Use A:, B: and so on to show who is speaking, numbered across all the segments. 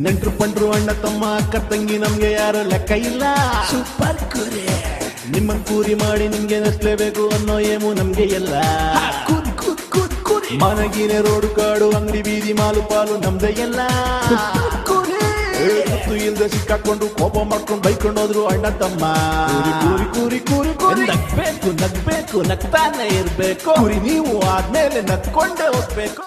A: ನೆಂಟ್ರು ಪಂಟ್ರು ಅಣ್ಣ ತಮ್ಮ ಅಕ್ಕ ತಂಗಿ ನಮ್ಗೆ ಯಾರು ಲೆಕ್ಕ ಇಲ್ಲ. ಸೂಪರ್ ಕೂರಿ ನಿಮ್ಮನ್ ಕೂರಿ ಮಾಡಿ ನಿಮ್ಗೆ ನಸ್ಲೇಬೇಕು ಅನ್ನೋ ಏಮು ನಮ್ಗೆ ಎಲ್ಲ. ಮನಗಿನೆ ರೋಡು ಕಾಡು ಅಂಗಡಿ ಬೀದಿ ಮಾಲು ಪಾಲು ನಮ್ದೇ ಎಲ್ಲ. ಮತ್ತು ಇಲ್ದೆ ಸಿಕ್ಕಾಕೊಂಡು ಕೋಪ ಮಾಡ್ಕೊಂಡು ಬೈಕೊಂಡು ಹೋದ್ರು ಅಣ್ಣ ತಮ್ಮ. ಕೂರಿ ಕೂರಿ ಕೂರಿ ಕೂರಿ ನಗ್ಬೇಕು ನಗ್ಬೇಕು ನಗ್ತಾನೆ ಇರ್ಬೇಕು. ಕೂರಿ ನೀವು ಆದ್ಮೇಲೆ ನಗ್ಕೊಂಡೇ ಹೋಗ್ಬೇಕು.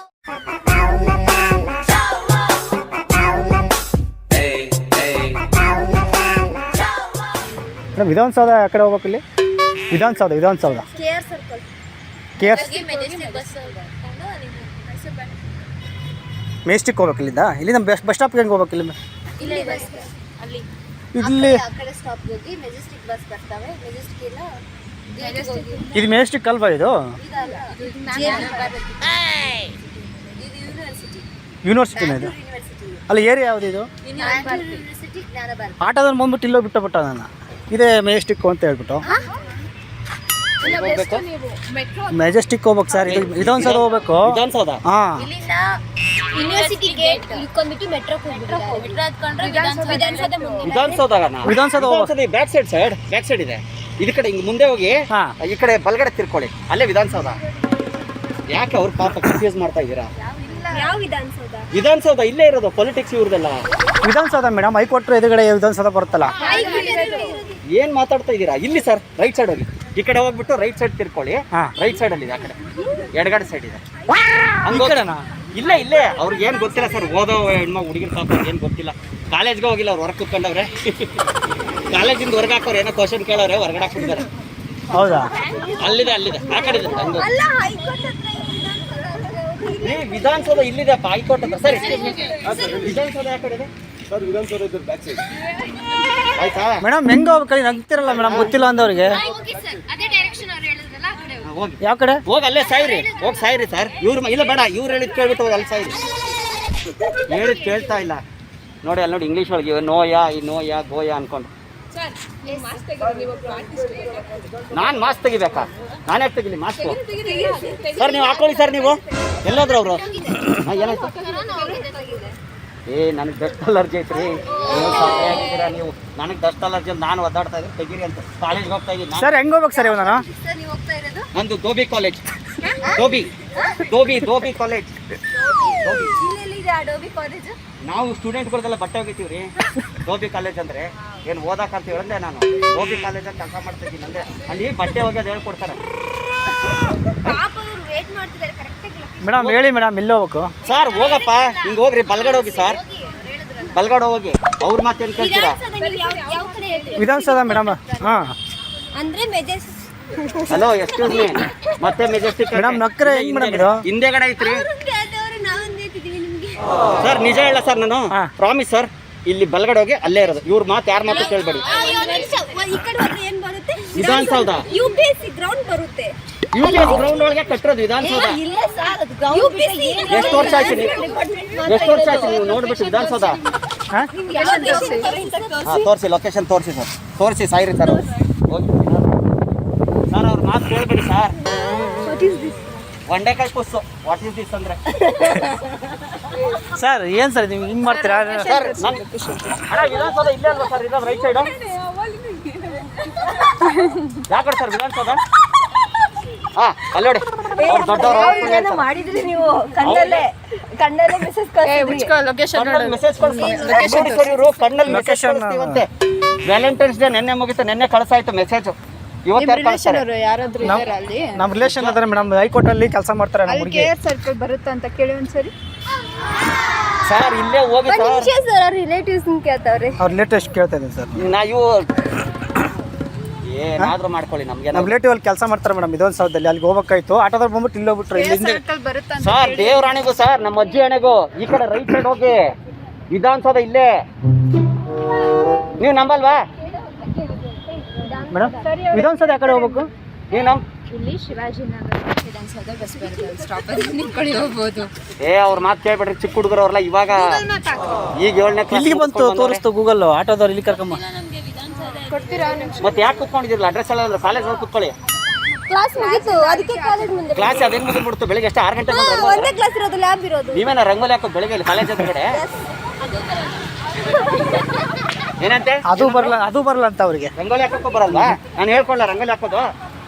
B: ವಿಧಾನಸೌಧ ಆ ಕಡೆ ಹೋಗ್ಬೇಕು. ಇಲ್ಲಿ ವಿಧಾನಸೌಧ KR ಮೆಜೆಸ್ಟಿಕ್ ಹೋಗ್ಬೇಕು. ಇಲ್ಲಿಂದ ಬಸ್ ಸ್ಟಾಪ್ಗೆ ಹೆಂಗೆ ಹೋಗ್ಬೇಕು? ಇಲ್ಲಿ ಇದು ಮೆಜೆಸ್ಟಿಕ್ ಅಲ್ವಾ? ಇದು ಯೂನಿವರ್ಸಿಟಿನ ಇದು ಅಲ್ಲ, ಏರಿಯಾ ಯಾವುದು ಇದು? ಆಟೋದಲ್ಲಿ ಬಂದ್ಬಿಟ್ಟು ಇಲ್ಲೋ ಬಿಟ್ಟ ನಾನು ಇದೇ ಮೆಜೆಸ್ಟಿಕ್ ಅಂತ ಹೇಳ್ಬಿಟ್ಟು. ಮೆಜೆಸ್ಟಿಕ್ ಹೋಗ್ಬೇಕು ಸರ್. ಇದು ವಿಧಾನಸೌಧ ಹೋಗ್ಬೇಕು. ಹಾಂ,
C: ವಿಧಾನಸೌಧ ಬ್ಯಾಕ್ ಸೈಡ್ ಇದೆ. ಈ ಕಡೆ ಹಿಂಗೆ ಮುಂದೆ ಹೋಗಿ ಈ ಕಡೆ ಬಲಗಡೆ ತಿರ್ಕೊಳ್ಳಿ, ಅಲ್ಲೇ ವಿಧಾನಸೌಧ. ಯಾಕೆ ಅವ್ರು ಪಾಪ ಕನ್ಫ್ಯೂಸ್ ಮಾಡ್ತಾ ಇದ್ದೀರಾ? ವಿಧಾನಸೌಧ ಇಲ್ಲೇ ಇರೋದು, ಪೊಲಿಟಿಕ್ಸ್ ಇವ್ರದೆಲ್ಲ.
B: ವಿಧಾನಸೌಧ ಮೇಡಮ್, ಹೈಕೋರ್ಟ್ ಎದುರುಗಡೆ ವಿಧಾನಸೌಧ ಬರುತ್ತಲ್ಲ.
C: ಏನ್ ಮಾತಾಡ್ತಾ ಇದ್ದೀರಾ? ಇಲ್ಲಿ ಸರ್ ರೈಟ್ ಸೈಡ್ ಹೋಗಿ, ಈ ಕಡೆ ಹೋಗ್ಬಿಟ್ಟು ರೈಟ್ ಸೈಡ್ ತಿರ್ಕೊಳ್ಳಿ. ರೈಟ್ ಸೈಡ್ ಅಲ್ಲಿ ಇದೆ, ಆ ಕಡೆ ಎಡಗಡೆ ಸೈಡ್ ಇದೆ. ಇಲ್ಲೇ ಅವ್ರಿಗೆ ಏನ್ ಗೊತ್ತಿಲ್ಲ ಸರ್, ಓದೋ ಹೆಣ್ಮಗ್ ಹುಡುಗಿರ್ ಪಾಪ ಏನ್ ಗೊತ್ತಿಲ್ಲ. ಕಾಲೇಜ್ಗೆ ಹೋಗಿಲ್ಲ, ಅವ್ರು ಹೊರಗೆ ಕೂತ್ಕೊಂಡವ್ರೆ. ಕಾಲೇಜಿಂದ ಹೊರಗೆ ಹಾಕೋರು, ಏನೋ ಕ್ವಶನ್ ಕೇಳೋರೆ, ಹೊರಗಡೆ ಹಾಕ್ಬಿಡ್ತಾರೆ.
B: ಹೌದಾ?
C: ಅಲ್ಲಿದೆ ಆ ಕಡೆ ಇದೆ. ವಿಧಾನಸೌಧ ಇಲ್ಲಿದೆ, ಹೈಕೋರ್ಟ್ ಹತ್ರ. ಸರಿ, ವಿಧಾನಸೌಧ ಯಾವ ಕಡೆ ಇದೆ ಸರ್? ವಿಧಾನಸೌಧ ಇದ್ರ ಬ್ಯಾಕ್ ಸೈಡ್. ಆಯ್ತಾ
B: ಮೇಡಮ್? ಹೆಂಗೆ ಹೋಗ್ಬೇಕು? ನಗ್ತಿರಲ್ಲ ಮೇಡಮ್, ಗೊತ್ತಿಲ್ಲ ಅಂದವ್ರಿಗೆ. ಯಾವ ಕಡೆ
C: ಹೋಗಿ? ಅಲ್ಲೇ ಸಾಯ್ರಿ ಸರ್. ಇವ್ರು ಇಲ್ಲ ಬೇಡ, ಇವ್ರು ಹೇಳಿದ್ ಕೇಳ್ಬಿಟ್ಟು ಹೋಗಿ ಅಲ್ಲಿ ಸಾಯ್ರಿ. ಹೇಳಿದ್ ಕೇಳ್ತಾ ಇಲ್ಲ ನೋಡಿ. ಅಲ್ಲಿ ನೋಡಿ ಇಂಗ್ಲೀಷ್ ಒಳಗೆ ನೋಯಾ ಗೋಯಾ ಅನ್ಕೊಂಡು. ನಾನು ಮಾಸ್ಕ್ ತೆಗಿಬೇಕಾ? ನಾನು ಯಾಕೆ ತೆಗಿಲಿ ಮಾಸ್ಕು? ಸರ್ ನೀವು ಹಾಕೊಳ್ಳಿ ಸರ್. ನೀವು ಎಲ್ಲೋದ್ರು ಅವರು? ಏನಾಯ್ತು? ನನಗೆ ಡಸ್ಟ್ ಅಲರ್ಜಿ ಐತ್ರಿ. ನೀವು ನನಗೆ ಡಸ್ಟ್ ಅಲರ್ಜಿ ಅಂತ ನಾನು ಒದ್ದಾಡ್ತಾ ಇದ್ದೀನಿ, ತೆಗೀರಿ ಅಂತ. ಕಾಲೇಜ್ಗೆ ಹೋಗ್ತಾ ಇದ್ದೀನಿ
B: ಸರ್. ಹೆಂಗೆ ಹೋಗ್ಬೇಕು ಸರ್ ಇವಾಗ ನಾನು?
C: ನಂದು ದೋಬಿ ಕಾಲೇಜ್. ದೋಬಿ ಕಾಲೇಜ್. ನಾವು ಸ್ಟೂಡೆಂಟ್ಗಳಿಗೆಲ್ಲ ಬಟ್ಟೆ ಹೋಗಿತೀವಿ ರೀ. ದೋಬಿ ಕಾಲೇಜ್ ಅಂದ್ರೆ ಏನು ಓದಕ್ಕೆ ಅಂತ ಹೇಳಿದೆ ನಾನು. ದೋಬಿ ಕಾಲೇಜಲ್ಲಿ ಕೆಲಸ ಮಾಡ್ತಾ ಇದ್ದೀನಿ ಅಂದ್ರೆ ಅಲ್ಲಿ ಬಟ್ಟೆ ಹೋಗೋದು ಹೇಳ್ಕೊಡ್ತಾರೆ.
B: ಮೇಡಮ್ ಹೇಳಿ ಮೇಡಮ್, ಇಲ್ಲಿ ಹೋಗ್ಬೇಕು
C: ಸರ್? ಹೋಗಪ್ಪ, ಹಿಂಗೆ ಹೋಗ್ರಿ, ಬಲ್ಗಡೆ ಹೋಗಿ ಸರ್, ಬಲ್ಗಡೆ ಹೋಗಿ. ಅವ್ರ ಮಾತೇನು ಕೇಳ್ತೀರಾ?
B: ವಿಧಾನಸೌಧ ಮೇಡಮ್. ಹಾಂ,
C: ಹಲೋ ಎಕ್ಸ್ಕ್ಯೂಸ್ ಮೀ. ಮತ್ತೆ ಮೆಜೆಸ್ಟಿಕ್
B: ಮೇಡಮ್ ನಕ್ಕರೆ ಹೆಂಗ್ ಮೇಡಮ್? ಇದು
C: ಹಿಂದೆಗಡೆ ಐತ್ರಿ ಸರ್. ನಿಜ ಹೇಳ ಸರ್, ನಾನು ಪ್ರಾಮಿಸ್ ಸರ್. ಇಲ್ಲಿ ಬಲ್ಗಡೆ ಹೋಗಿ ಅಲ್ಲೇ ಇರೋದು. ಇವ್ರ ಮಾತು ಯಾರ ಮಾತು ಕೇಳಬೇಡಿ. ವಿಧಾನಸೌಧ UPS ಗ್ರೌಂಡ್ ಒಳಗೆ ಕಟ್ಟಿರೋದು ವಿಧಾನಸೌಧ. ಎಷ್ಟು ವರ್ಷ ಆಯ್ತು ನೀವು ನೋಡ್ಬಿಟ್ಟು ವಿಧಾನಸೌಧ? ತೋರಿಸಿ, ಲೊಕೇಶನ್ ತೋರಿಸಿ ಸರ್. ತೋರಿಸಿ ಸಾಯಿರಿ ಸರ್. ಹೋಗಿ ಸರ್, ಅವ್ರ ಮಾತು ಕೇಳ್ಬೇಡಿ ಸರ್. ಒಂಡೆಕಾಯಿ ಪುಸ್ಸು. ವಾಟ್ ಈಸ್ ದಿಸ್ ಅಂದ್ರೆ?
B: ಸರ್ ಏನು ಸರ್ ನೀವು ಹಿಂಗೆ ಮಾಡ್ತೀರಾ
C: ಸರ್? ವಿಧಾನಸೌಧ ಇಲ್ಲೇ ಅಲ್ವಾ ಸರ್ ಇರೋದು? ರೈಟ್ ಸೈಡು ಯಾಕಡೆ ಸರ್ ವಿಧಾನಸೌಧ? ಅಲ್ಲಿ ನೋಡಿ,
D: ಏನೋ ಮಾಡಿದ್ರಿ ನೀವು. ಕಣ್ಣಲ್ಲೇ ಮೆಸೇಜ್
C: ಕಳಿಸ್ತೀವಂತೆ. ವ್ಯಾಲೆಂಟೈನ್ಸ್ ಡೇ ನೆನ್ನೆ ಮುಗಿತು, ನೆನ್ನೆ ಕಳ್ಸಾಯ್ತು ಮೆಸೇಜ್. ಇವತ್ತು
B: ನಮ್ಮ ರಿಲೇಷನ್ ಅದಾರೆ ಮೇಡಮ್, ಹೈಕೋರ್ಟ್ ಅಲ್ಲಿ ಕೆಲಸ ಮಾಡ್ತಾರೆ. ನಮ್ಮ ಹುಡುಗಿ
D: ಸರ್ಕಲ್ ಬರುತ್ತಾ ಅಂತ ಕೇಳಿ ಒಂದ್ಸರಿ
C: ಸರ್. ಇಲ್ಲೇ ಹೋಗಿ
D: ಸರ್, ರಿಲೇಟಿವ್ಸ್ ಕೇಳ್ತಾವ್ರೆ.
B: ಅವ್ರ ರಿಲೇಟಿವ್ಸ್ ಕೇಳ್ತಾ ಇದ್ದೀನಿ ಸರ್.
C: ನಾವು ಏನಾದ್ರೂ ಮಾಡ್ಕೊಳ್ಳಿ, ನಮ್ಗೆ
B: ನಮ್ಮ ರಿಲೇಟಿವ್ ಅಲ್ಲಿ ಕೆಲಸ ಮಾಡ್ತಾರೆ ಮೇಡಮ್ ವಿಧಾನಸೌಧದಲ್ಲಿ. ಅಲ್ಲಿಗೆ ಹೋಗ್ಬೇಕಾಯ್ತು, ಆಟೋದಲ್ಲಿ ಬಂದ್ಬಿಟ್ಟು ಇಲ್ಲಿ ಹೋಗ್ಬಿಟ್ರು. ಇಲ್ಲಿಂದ
C: ಸರ್ ದೇವರಾಣಿಗೂ ಸರ್, ನಮ್ಮ ಅಜ್ಜಿ ಹಣೆಗೂ ಈ ಕಡೆ ರೈಟ್ ಸೈಡ್ ಹೋಗಿ. ವಿಧಾನಸೌಧ ಇಲ್ಲೇ. ನೀವು ನಂಬಲ್ವಾ
B: ಮೇಡಮ್? ವಿಧಾನಸೌಧ ಯಾವ ಕಡೆ ಹೋಗ್ಬೇಕು?
C: ನೀವು ನಮ್
D: ಇಲ್ಲಿ ಶಿವಾಜಿನಗರ ವಿಧಾನಸೌಧ ಬಸ್ ಸ್ಟಾಪ್ ನಿಂತ್ಕೊಳ್ಳಿ ಹೋಗ್ಬೋದು.
C: ಅವ್ರ ಮಾತು ಕೇಳ್ಬೇಡ್ರಿ, ಚಿಕ್ಕ ಹುಡುಗರು ಅವ್ರಲ್ಲ. ಇವಾಗ ಈಗ 7ನೇ ಕ್ಲಾಸ್
B: ಇಲ್ಲಿಗೆ ಬಂತು, ತೋರಿಸ್ತು ಗೂಗಲ್. ಆಟೋದವ್ರು ಇಲ್ಲಿ ಕರ್ಕೊಂಬ.
D: ಕೊಡ್ತೀರಾ?
C: ಮತ್ತೆ ಯಾಕೆ ಕುತ್ಕೊಂಡಿದ್ದೀರಲ್ಲ? ಅಡ್ರೆಸ್ ಎಲ್ಲ ಅಂದ್ರೆ ಕಾಲೇಜ್ ಹೋಗಿ ಕುತ್ಕೊಳ್ಳಿ.
E: ಕ್ಲಾಸ್ ಮುಗೀತು ಅದಕ್ಕೆ ಕಾಲೇಜ್ ಮುಂದೆ
C: ಕ್ಲಾಸ್ ಅದೇನು ಮುಗಿದ್ಬಿಡ್ತು ಬೆಳಿಗ್ಗೆ ಎಷ್ಟು 6 ಗಂಟೆ
E: ಒಂದೇ ಕ್ಲಾಸ್ ಇರೋದು ಲ್ಯಾಬ್ ಇರೋದು
C: ನೀವೇನ ರಂಗೋಲಿ ಹಾಕೋದು ಬೆಳಿಗ್ಗೆ ಇಲ್ಲಿ ಕಾಲೇಜ್ ಎದುರುಗಡೆ ಏನಂತೆ
B: ಅದು ಬರಲ್ಲ ಅಂತ ಅವ್ರಿಗೆ.
C: ರಂಗೋಲಿ ಹಾಕೋಕ್ಕೂ ಬರಲ್ವಾ? ನಾನು ಹೇಳ್ಕೊಳ್ಳ ರಂಗೋಲಿ ಹಾಕೋದು.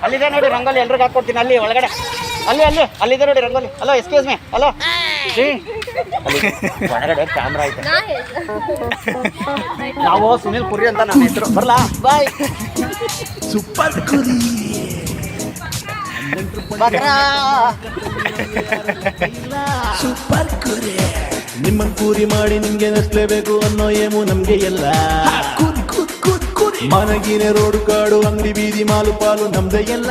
C: ಅಲ್ಲಿದೆ ನೋಡಿ ರಂಗೋಲಿ ಎಲ್ರಿಗೂ ಹಾಕೊಡ್ತೀನಿ ಅಲ್ಲಿ ಒಳಗಡೆ. ಅಲ್ಲಿದೆ ನೋಡಿ rangoli. Hello excuse me. Hello ಒಳಗಡೆ ಕ್ಯಾಮ್ರಾ ಐತೆ. ನಾವು ಸುನಿಲ್ ಪುರಿ ಅಂತ ನನ್ನ ಹೆಸರು. ಬರ್ಲಾ ಬಾಯ್.
A: ಸೂಪರ್ ಕುರಿ ಸೂಪರ್ ಕುರಿ. ನಿಮ್ಮನ್ ಕೂರಿ ಮಾಡಿ ನಿಮ್ಗೆ ನಸ್ಲೇಬೇಕು ಅನ್ನೋ ಏಮು ನಮ್ಗೆ ಎಲ್ಲ. ಮನಗಿನ ರೋಡು ಕಾಡು ಅಂಗಡಿ ಬೀದಿ ಮಾಲು ಪಾಲು ನಮ್ದೇ ಎಲ್ಲ.